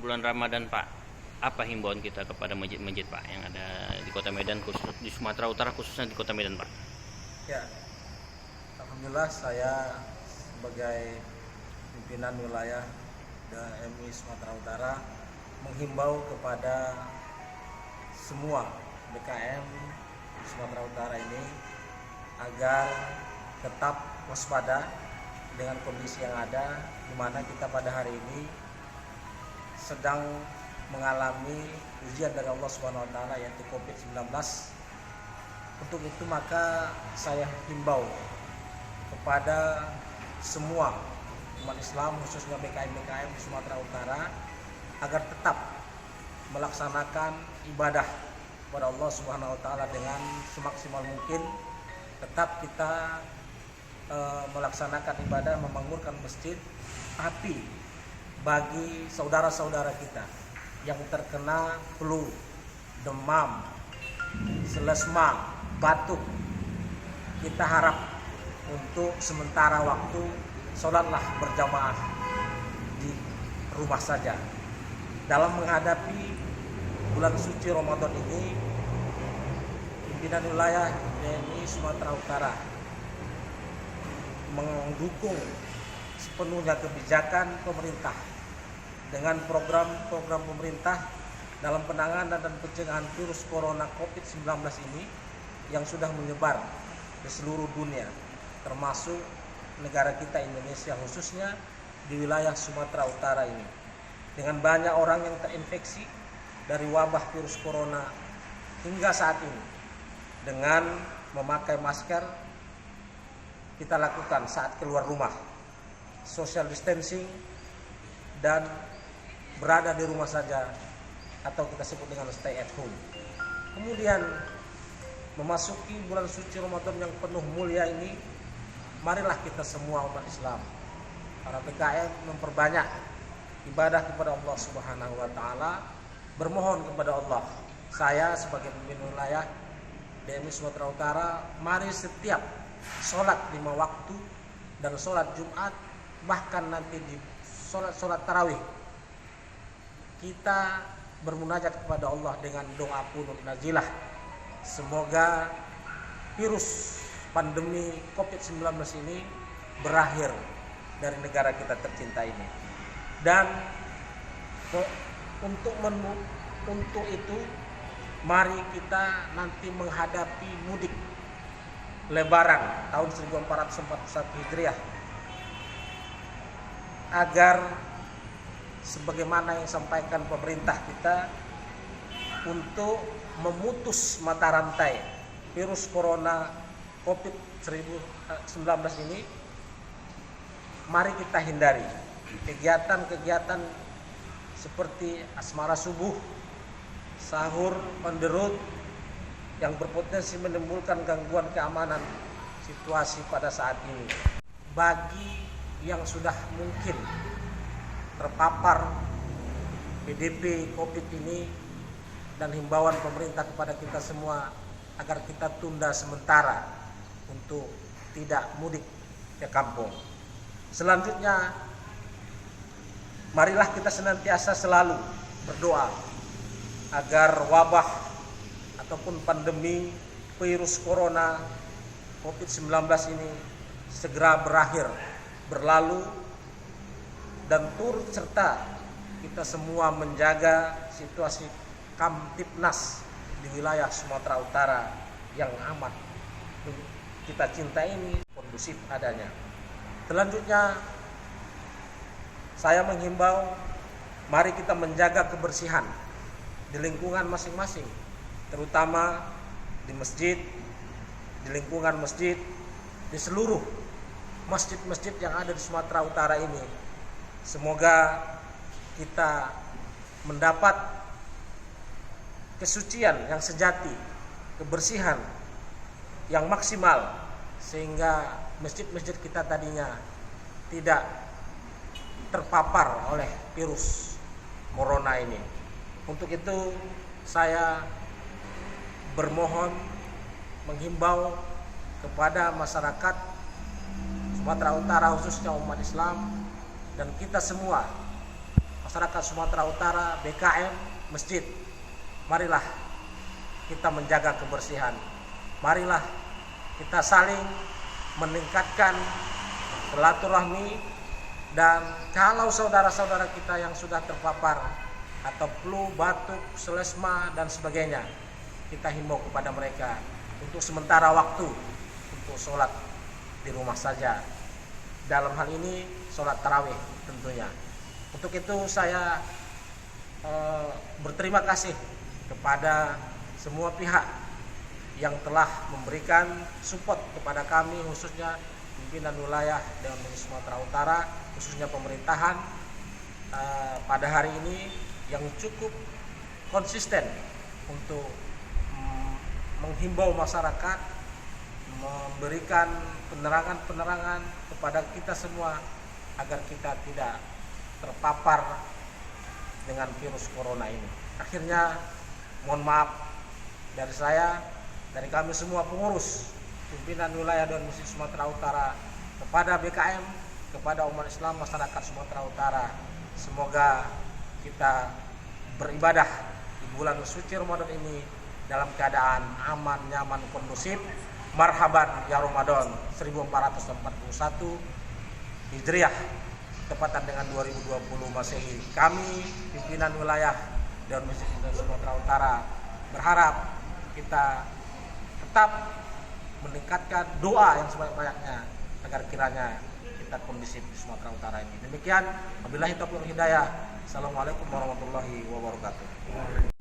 bulan Ramadan, Pak. Apa himbauan kita kepada masjid-masjid, Pak, yang ada di Kota Medan, khusus di Sumatera Utara, khususnya di Kota Medan, Pak? Ya, alhamdulillah saya sebagai pimpinan wilayah MUI Sumatera Utara menghimbau kepada semua BKM di Sumatera Utara ini agar tetap waspada dengan kondisi yang ada, di mana kita pada hari ini sedang mengalami ujian dari Allah Subhanahu wa taala, yaitu Covid-19. Untuk itu maka saya himbau kepada semua umat Islam, khususnya BKM di Sumatera Utara, agar tetap melaksanakan ibadah kepada Allah Subhanahu wa taala dengan semaksimal mungkin. Tetap kita melaksanakan ibadah, membangunkan masjid. Tapi bagi saudara-saudara kita yang terkena flu, demam, selesma, batuk, kita harap untuk sementara waktu sholatlah berjamaah di rumah saja. Dalam menghadapi bulan suci Ramadan ini, pimpinan wilayah MUI Sumatera Utara mendukung sepenuhnya kebijakan pemerintah dengan program-program pemerintah dalam penanganan dan pencegahan virus corona Covid-19 ini yang sudah menyebar di seluruh dunia, termasuk negara kita Indonesia, khususnya di wilayah Sumatera Utara ini. Dengan banyak orang yang terinfeksi dari wabah virus corona hingga saat ini, dengan memakai masker kita lakukan saat keluar rumah, social distancing, dan berada di rumah saja atau kita sebut dengan stay at home. Kemudian memasuki bulan suci Ramadan yang penuh mulia ini, marilah kita semua umat Islam, para BKM, memperbanyak ibadah kepada Allah Subhanahu wa taala, bermohon kepada Allah. Saya sebagai pemimpin wilayah MUI Sumatera Utara, mari setiap sholat 5 waktu dan sholat Jumat, bahkan nanti di sholat tarawih, kita bermunajat kepada Allah dengan doa kunut nazilah. Semoga virus pandemi Covid-19 ini berakhir dari negara kita tercinta ini. Dan untuk itu mari kita nanti menghadapi mudik Lebaran tahun 1441 Hijriah, agar sebagaimana yang disampaikan pemerintah kita untuk memutus mata rantai virus corona Covid-19 ini, mari kita hindari kegiatan-kegiatan seperti asmara subuh, sahur on the road yang berpotensi menimbulkan gangguan keamanan situasi pada saat ini. Bagi yang sudah mungkin terpapar PDP Covid ini, dan himbauan pemerintah kepada kita semua agar kita tunda sementara untuk tidak mudik ke kampung. Selanjutnya, marilah kita senantiasa selalu berdoa agar wabah ataupun pandemi virus corona Covid-19 ini segera berakhir, berlalu, dan turut serta kita semua menjaga situasi Kamtipnas di wilayah Sumatera Utara yang amat kita cintai ini kondusif adanya. Selanjutnya, saya menghimbau, mari kita menjaga kebersihan di lingkungan masing-masing, terutama di masjid, di lingkungan masjid, di seluruh masjid-masjid yang ada di Sumatera Utara ini. Semoga kita mendapat kesucian yang sejati, kebersihan yang maksimal, sehingga masjid-masjid kita tadinya tidak terpapar oleh virus corona ini. Untuk itu saya bermohon, menghimbau kepada masyarakat Sumatera Utara, khususnya umat Islam, dan kita semua, masyarakat Sumatera Utara, BKM, masjid, marilah kita menjaga kebersihan. Marilah kita saling meningkatkan silaturahmi, dan kalau saudara-saudara kita yang sudah terpapar atau flu, batuk, selesma dan sebagainya, kita himbau kepada mereka untuk sementara waktu untuk sholat di rumah saja. Dalam hal ini sholat tarawih tentunya. Untuk itu saya berterima kasih kepada semua pihak yang telah memberikan support kepada kami, khususnya pimpinan wilayah Dewan Masjid Sumatera Utara, khususnya pemerintahan pada hari ini yang cukup konsisten untuk menghimbau masyarakat, memberikan penerangan-penerangan kepada kita semua agar kita tidak terpapar dengan virus corona ini. Akhirnya mohon maaf dari saya, dari kami semua pengurus pimpinan wilayah Dewan Masjid Sumatera Utara, kepada BKM, kepada umat Islam masyarakat Sumatera Utara. Semoga kita beribadah di bulan suci Ramadan ini dalam keadaan aman, nyaman, kondusif. Marhaban ya Ramadan 1441 Hijriah, tepatan dengan 2020 Masehi. Kami pimpinan wilayah Dewan Masjid Sumatera Utara berharap kita tetap meningkatkan doa yang sebanyak-banyaknya agar kiranya kita kondusif di Sumatera Utara ini. Demikian, wabillahi taufiq wal hidayah. Assalamualaikum warahmatullahi wabarakatuh.